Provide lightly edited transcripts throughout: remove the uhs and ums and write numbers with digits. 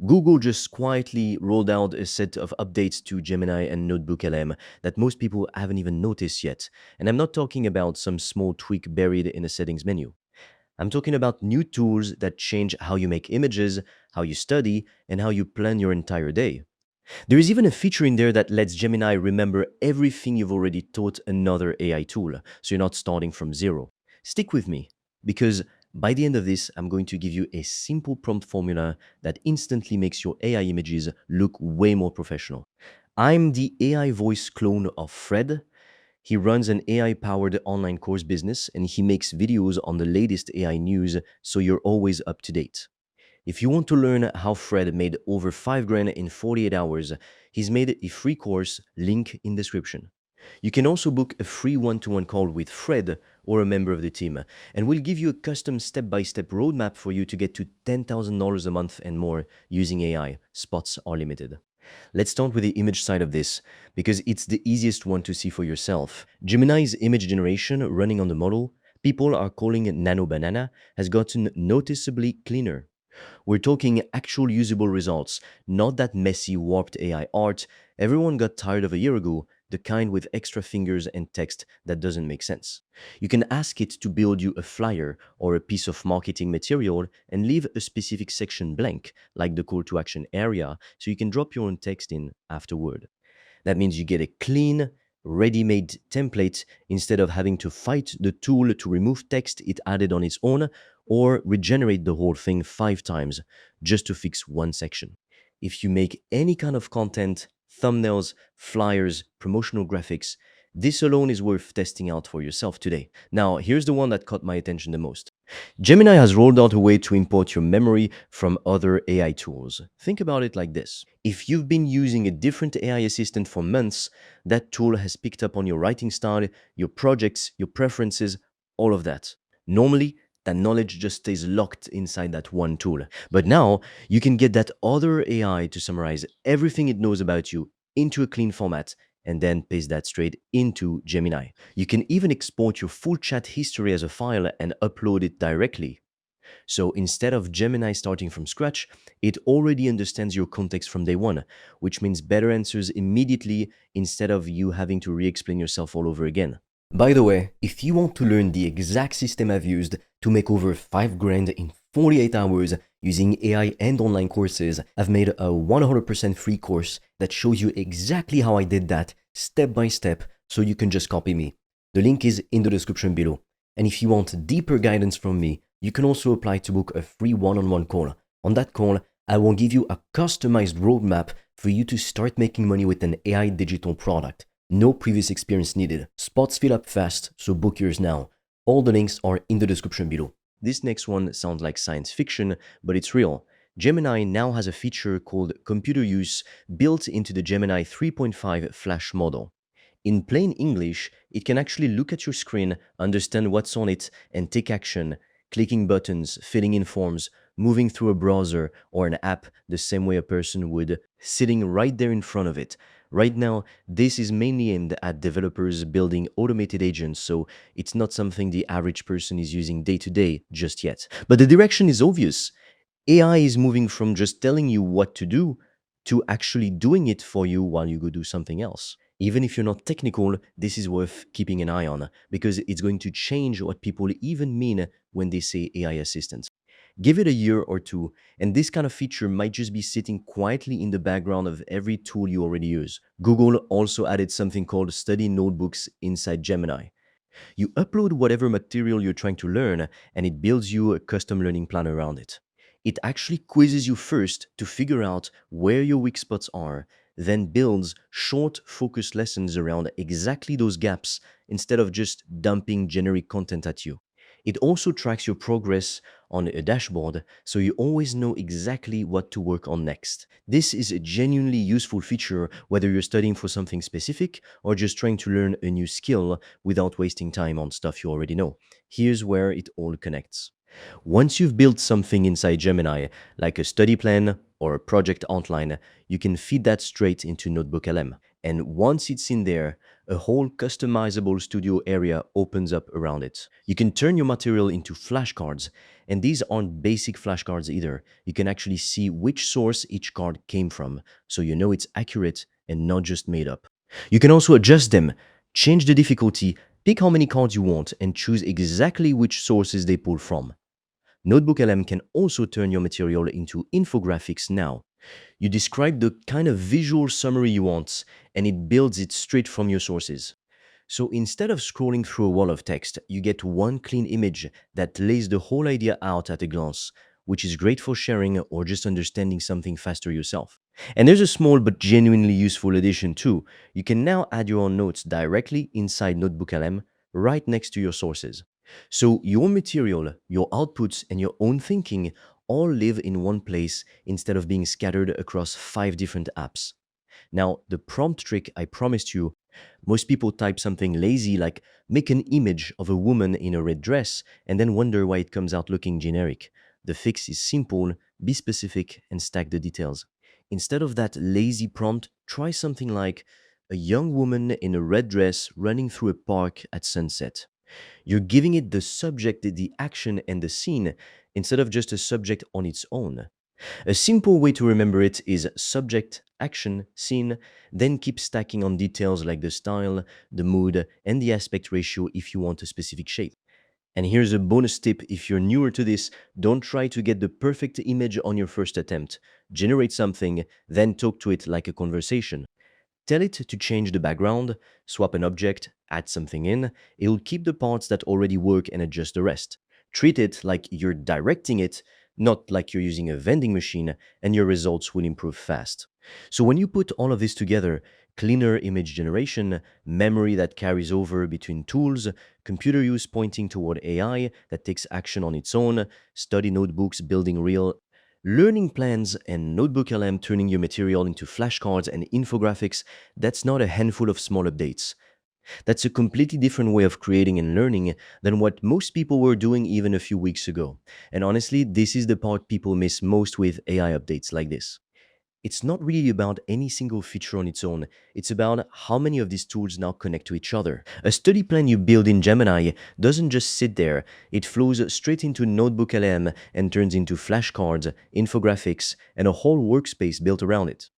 Google just quietly rolled out a set of updates to Gemini and NotebookLM that most people haven't even noticed yet. And I'm not talking about some small tweak buried in a settings menu. I'm talking about new tools that change how you make images, how you study, and how you plan your entire day. There is even a feature in there that lets Gemini remember everything you've already taught another AI tool, so you're not starting from zero. Stick with me, because by the end of this, I'm going to give you a simple prompt formula that instantly makes your AI images look way more professional. I'm the AI voice clone of Fred. He runs an AI powered online course business and he makes videos on the latest AI news so you're always up to date. If you want to learn how Fred made over 5 grand in 48 hours, he's made a free course, link in description. You can also book a free one-to-one call with Fred or a member of the team, and we'll give you a custom step-by-step roadmap for you to get to $10,000 a month and more using AI. Spots are limited. Let's start with the image side of this, because it's the easiest one to see for yourself. Gemini's image generation running on the model people are calling Nano Banana has gotten noticeably cleaner. We're talking actual usable results, not that messy, warped AI art everyone got tired of a year ago, the kind with extra fingers and text that doesn't make sense. You can ask it to build you a flyer or a piece of marketing material and leave a specific section blank, like the call to action area, so you can drop your own text in afterward. That means you get a clean, ready made template instead of having to fight the tool to remove text it added on its own or regenerate the whole thing 5 times just to fix one section. If you make any kind of content, thumbnails, flyers, promotional graphics, this alone is worth testing out for yourself today. Now, here's the one that caught my attention the most. Gemini has rolled out a way to import your memory from other AI tools. Think about it like this. If you've been using a different AI assistant for months, that tool has picked up on your writing style, your projects, your preferences, all of that. Normally, that knowledge just stays locked inside that one tool. But now, you can get that other AI to summarize everything it knows about you into a clean format and then paste that straight into Gemini. You can even export your full chat history as a file and upload it directly. So instead of Gemini starting from scratch, it already understands your context from day one, which means better answers immediately instead of you having to re-explain yourself all over again. By the way, if you want to learn the exact system I've used to make over 5 grand in 48 hours using AI and online courses, I've made a 100% free course that shows you exactly how I did that step by step so you can just copy me. The link is in the description below. And if you want deeper guidance from me, you can also apply to book a free one-on-one call. On that call, I will give you a customized roadmap for you to start making money with an AI digital product. No previous experience needed. Spots fill up fast, so book yours now. All the links are in the description below. This next one sounds like science fiction, but it's real. Gemini now has a feature called computer use built into the Gemini 3.5 Flash model. In plain English, it can actually look at your screen, understand what's on it, and take action, clicking buttons, filling in forms, moving through a browser or an app the same way a person would, sitting right there in front of it. Right now, this is mainly aimed at developers building automated agents, so it's not something the average person is using day to day just yet. But the direction is obvious. AI is moving from just telling you what to do to actually doing it for you while you go do something else. Even if you're not technical, this is worth keeping an eye on because it's going to change what people even mean when they say AI assistants. Give it a year or two, and this kind of feature might just be sitting quietly in the background of every tool you already use. Google also added something called study notebooks inside Gemini. You upload whatever material you're trying to learn, and it builds you a custom learning plan around it. It actually quizzes you first to figure out where your weak spots are, then builds short, focused lessons around exactly those gaps instead of just dumping generic content at you. It also tracks your progress on a dashboard, so you always know exactly what to work on next. This is a genuinely useful feature whether you're studying for something specific or just trying to learn a new skill without wasting time on stuff you already know. Here's where it all connects. Once you've built something inside Gemini, like a study plan or a project outline, you can feed that straight into NotebookLM. And once it's in there, A whole customizable studio area opens up around it. You can turn your material into flashcards, and these aren't basic flashcards either. You can actually see which source each card came from, so you know it's accurate and not just made up. You can also adjust them, change the difficulty, pick how many cards you want, and choose exactly which sources they pull from. NotebookLM can also turn your material into infographics now. You describe the kind of visual summary you want, and it builds it straight from your sources. So instead of scrolling through a wall of text, you get one clean image that lays the whole idea out at a glance, which is great for sharing or just understanding something faster yourself. And there's a small but genuinely useful addition too. You can now add your own notes directly inside NotebookLM right next to your sources. So your material, your outputs, and your own thinking all live in one place instead of being scattered across 5 different apps. Now, the prompt trick I promised you, most people type something lazy like make an image of a woman in a red dress and then wonder why it comes out looking generic. The fix is simple, be specific, and stack the details. Instead of that lazy prompt, try something like a young woman in a red dress running through a park at sunset. You're giving it the subject, the action, and the scene instead of just a subject on its own. A simple way to remember it is subject, action, scene, then keep stacking on details like the style, the mood, and the aspect ratio if you want a specific shape. And here's a bonus tip if you're newer to this, don't try to get the perfect image on your first attempt. Generate something, then talk to it like a conversation. Tell it to change the background, swap an object, add something in. It'll keep the parts that already work and adjust the rest. Treat it like you're directing it, not like you're using a vending machine, and your results will improve fast. So when you put all of this together, cleaner image generation, memory that carries over between tools, computer use pointing toward AI that takes action on its own, study notebooks building real learning plans, and NotebookLM turning your material into flashcards and infographics, that's not a handful of small updates. That's a completely different way of creating and learning than what most people were doing even a few weeks ago. And honestly, this is the part people miss most with AI updates like this. It's not really about any single feature on its own, it's about how many of these tools now connect to each other. A study plan you build in Gemini doesn't just sit there, it flows straight into NotebookLM and turns into flashcards, infographics, and a whole workspace built around it.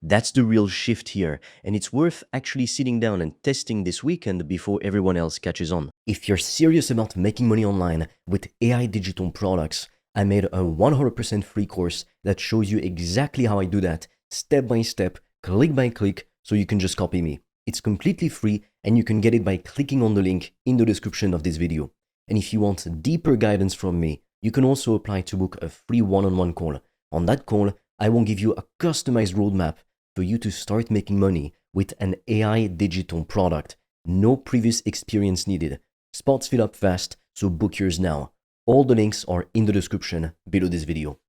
That's the real shift here, and it's worth actually sitting down and testing this weekend before everyone else catches on. If you're serious about making money online with AI digital products, I made a 100% free course that shows you exactly how I do that, step by step, click by click, so you can just copy me. It's completely free, and you can get it by clicking on the link in the description of this video. And if you want deeper guidance from me, you can also apply to book a free one-on-one call. On that call, I will give you a customized roadmap for you to start making money with an AI digital product. No previous experience needed. Spots fill up fast, so book yours now. All the links are in the description below this video.